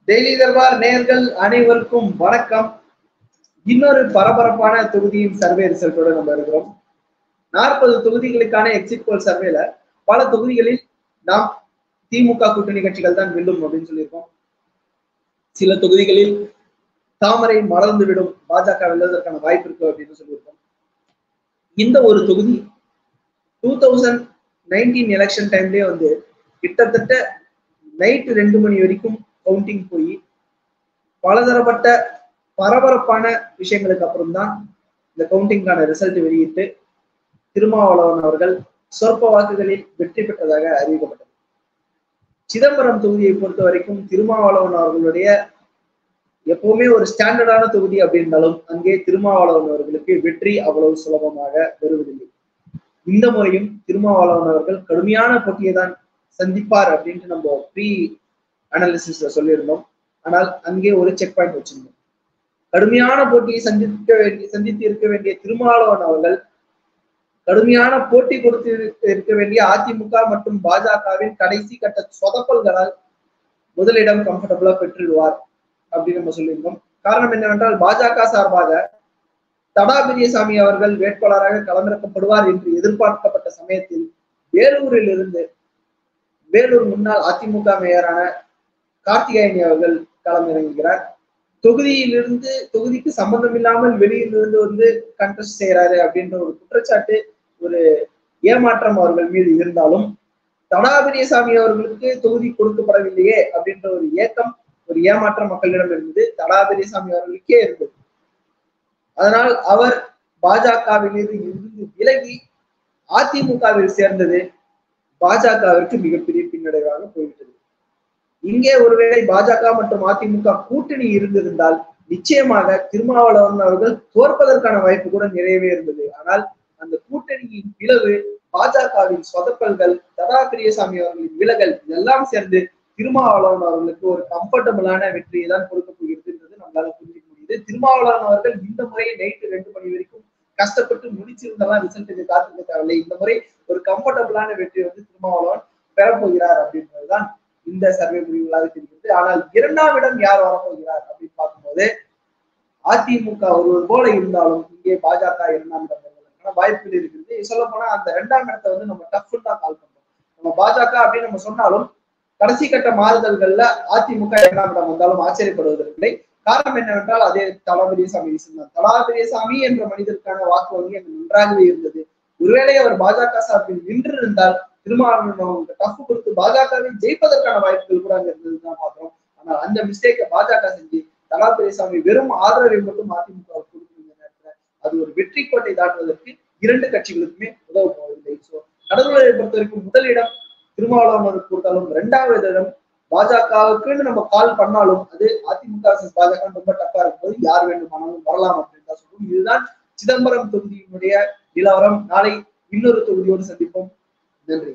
Daily Darbar நேயர்கள் அனைவருக்கும் வணக்கம். இன்னொரு பரபரப்பான தொகுதியின் சர்வே ரிசல்ட்டோட நம்ம இருக்கிறோம். 40 தொகுதிகளுக்கான எக்ஸிட் போல் சர்வேல பல தொகுதிகளில் நாம் திமுக கூட்டணி கட்சிகள் தான் வெல்லும் அப்படின்னு சொல்லியிருக்கோம். சில தொகுதிகளில் தாமரை மலர்ந்துவிடும், பாஜக வெல்வதற்கான வாய்ப்பு இருக்கு அப்படின்னு சொல்லியிருக்கோம். இந்த ஒரு தொகுதி 2019 எலெக்ஷன் டைம்லயே வந்து கிட்டத்தட்ட நைட்டு 2 மணி வரைக்கும் கவுண்டிங் போய் பலதரப்பட்ட பரபரப்பான விஷயங்களுக்கு அப்புறம் தான் இந்த கவுண்டிங்கான ரிசல்ட் வெளியிட்டு திருமாவளவன் அவர்கள் சொற்ப வாக்குகளில் வெற்றி பெற்றதாக அறிவிக்கப்பட்டது. சிதம்பரம் தொகுதியை பொறுத்த வரைக்கும் திருமாவளவன் அவர்களுடைய எப்பவுமே ஒரு ஸ்டாண்டர்டான தொகுதி அப்படின்னாலும் அங்கே திருமாவளவன் அவர்களுக்கு வெற்றி அவ்வளவு சுலபமாக வருவதில்லை. இந்த முறையும் திருமாவளவன் அவர்கள் கடுமையான போட்டியை தான் சந்திப்பார் அப்படின்ட்டு நம்ம ப்ரீ அனாலிசிஸ்ல சொல்லியிருந்தோம். ஆனால் அங்கே ஒரு செக் பாயிண்ட் வச்சிருந்தோம். கடுமையான போட்டியை சந்தித்து இருக்க வேண்டிய திருமாவளவன் அவர்கள் கடுமையான போட்டி கொடுத்து இருக்க வேண்டிய அதிமுக மற்றும் பாஜகவின் கடைசி கட்ட சொதப்பல்களால் முதலிடம் கம்ஃபர்டபுளா பெற்றுடுவார் அப்படின்னு நம்ம சொல்லியிருந்தோம். காரணம் என்னவென்றால் பாஜக சார்பாக தடா பெரியசாமி அவர்கள் வேட்பாளராக களமிறக்கப்படுவார் என்று எதிர்பார்க்கப்பட்ட சமயத்தில் வேலூர் முன்னாள் அதிமுக மேயரான கார்த்திகேயன் அவர்கள் களமிறங்குகிறார். தொகுதிக்கு சம்பந்தம் இல்லாமல் வெளியிலிருந்து வந்து கண்டெஸ்ட் செய்யறாரு அப்படின்ற ஒரு குற்றச்சாட்டு, ஒரு ஏமாற்றம் அவர்கள் மீது இருந்தாலும் தடா பெரியசாமி அவர்களுக்கு தொகுதி கொடுக்கப்படவில்லையே அப்படின்ற ஒரு ஏக்கம், ஒரு ஏமாற்றம் மக்களிடம் இருந்தது. தடா பெரியசாமி அவர்களுக்கே இருந்தது. அதனால் அவர் பாஜகவில் இருந்து விலகி அதிமுகவில் சேர்ந்தது பாஜகவிற்கு மிகப்பெரிய பின்னடைவாக போய்விட்டது. இங்கே ஒருவேளை பாஜக மற்றும் அதிமுக கூட்டணி இருந்திருந்தால் நிச்சயமாக திருமாவளவன் அவர்கள் தோற்பதற்கான வாய்ப்பு கூட நிறையவே இருந்தது. ஆனால் அந்த கூட்டணியின் பிளவு, பாஜகவின் சொதப்பல்கள், தடா பெரியசாமி அவர்களின் விலகல் இதெல்லாம் சேர்ந்து திருமாவளவன் அவர்களுக்கு ஒரு கம்ஃபர்டபுளான வெற்றியை தான் கொடுக்க போகிறது நம்மளால புரிஞ்சுக்க முடியுது. திருமாவளவன் அவர்கள் இந்த முறை நைட்டு 2 மணி வரைக்கும் கஷ்டப்பட்டு முடிச்சிருந்தெல்லாம் ரிசல்ட்டுக்கு காத்திருக்க தேவையில்லை. இந்த முறை ஒரு கம்ஃபர்டபுளான வெற்றி வந்து திருமாவளவன் பெறப்போகிறார் அப்படின்றதுதான் இந்த சர்வே முடிவுகளாக தெரிகிறது. ஆனால் 2ஆம் இடம் யார் வரப்போகிறார் அப்படின்னு பார்க்கும்போது அதிமுக ஒருவர் போல இருந்தாலும் இங்கே பாஜக 2ஆம் இடம் வருவதற்கான வாய்ப்புகள் இருக்கிறது. சொல்ல போனா அந்த 2ஆம் இடத்தை வந்து நம்ம டஃப்னு தான் கால் பண்றோம். நம்ம பாஜக அப்படின்னு நம்ம சொன்னாலும் கடைசி கட்ட மாறுதல்கள்ல அதிமுக 2ஆம் இடம் வந்தாலும் ஆச்சரியப்படுவதற்கில்லை. காரணம் என்னவென்றால் அதே தடா பெரியசாமி விஷயம். தடா பெரியசாமி என்ற மனிதருக்கான வாக்கு வங்கி அங்கு நன்றாகவே இருந்தது. ஒருவேளை அவர் பாஜக சார்பில் நின்று இருந்தால் திருமாவளவன் டஃப் கொடுத்து பாஜகவை ஜெயிப்பதற்கான வாய்ப்புகள் கூட அங்க இருந்ததுதான் பார்த்தோம். ஆனால் அந்த மிஸ்டேக்கை பாஜக செஞ்சு தடா பெரியசாமி வெறும் ஆதரவை மட்டும் அதிமுக கொடுத்திருந்த நேரத்துல அது ஒரு வெற்றி கோட்டை தாண்டுவதற்கு 2 கட்சிகளுக்குமே உதவ போவதில்லை. ஸோ நடுவரை பொறுத்த வரைக்கும் முதலிடம் திருமாவளவனுக்கு கொடுத்தாலும் 2வது இடம் பாஜகவுக்குன்னு நம்ம கால் பண்ணாலும் அது அதிமுக பாஜக ரொம்ப டஃபா இருக்கும்போது யார் வேண்டுமானாலும் வரலாம் அப்படின்னு தான் சொல்றோம். இதுதான் சிதம்பரம் தொகுதியினுடைய நிலவரம். நாளை இன்னொரு தொகுதியோடு சந்திப்போம். நன்றி.